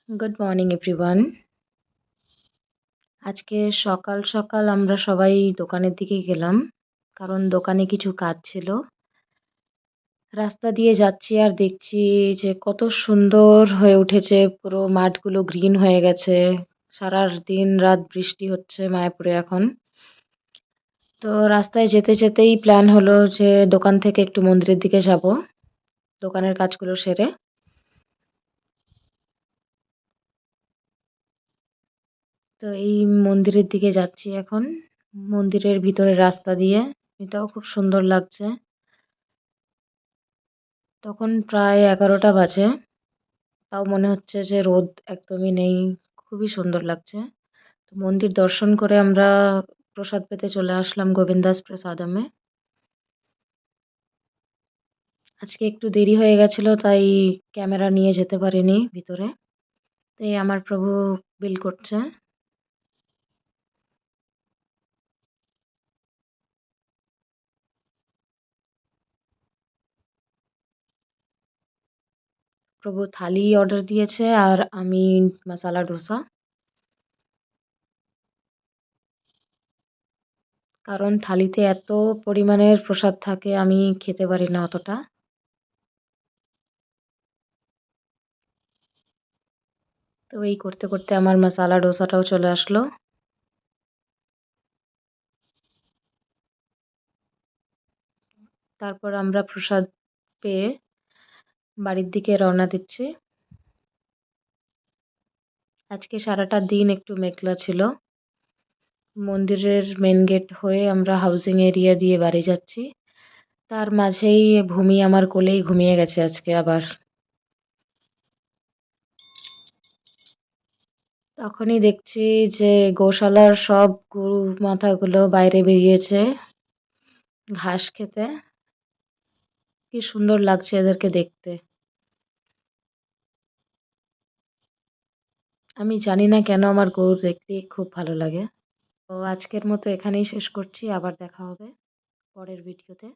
Good morning everyone. আজকে সকাল সকাল আমরা সবাই দোকানের দিকে গেলাম, কারণ দোকানে কিছু কাজ ছিল। রাস্তা দিয়ে যাচ্ছি আর দেখছি যে কত সুন্দর হয়ে উঠেছে, পুরো মাঠগুলো গ্রিন হয়ে গেছে। সারা দিন রাত বৃষ্টি হচ্ছে মায়াপুরে এখন। তো রাস্তায় যেতে যেতেই প্ল্যান হলো যে দোকান থেকে একটু মন্দিরের দিকে যাব, দোকানের কাজগুলো সেরে। তো এই মন্দিরের দিকে যাচ্ছি এখন, মন্দিরের ভিতরের রাস্তা দিয়ে। এটাও খুব সুন্দর লাগছে। তখন প্রায় 11টা বাজে, তাও মনে হচ্ছে যে রোদ একদমই নেই। খুবই সুন্দর লাগছে। তো মন্দির দর্শন করে আমরা প্রসাদ পেতে চলে আসলাম গোবিন্দাস প্রসাদমে। আজকে একটু দেরি হয়ে গেছিল, তাই ক্যামেরা নিয়ে যেতে পারিনি ভিতরে। তাই আমার প্রভু বিল করছে। প্রভু থালি অর্ডার দিয়েছে আর আমি মশালা ডোসা। কারণ থালিতে এত পরিমাণের প্রসাদ থাকে, আমি খেতে পারি না অতটা। তো এই করতে করতে আমার মশালা ডোসাটাও চলে আসলো। তারপর আমরা প্রসাদ পেয়ে বাড়ির দিকে রওনা দিচ্ছি। আজকে সারাটা দিন একটু মেঘলা ছিল। মন্দিরের মেন গেট হয়ে আমরা হাউজিং এরিয়া দিয়ে বাড়ি যাচ্ছি। তার মাঝেই ভূমি আমার কোলেই ঘুমিয়ে গেছে আজকে আবার। তখনই দেখছি যে গোশালার সব গরু মাথাগুলো বাইরে বেরিয়েছে ঘাস খেতে। কি সুন্দর লাগছে এদেরকে দেখতে। আমি জানি না কেন আমার গরু দেখতে খুব ভালো লাগে। তো আজকের মতো এখানেই শেষ করছি, আবার দেখা হবে পরের ভিডিওতে।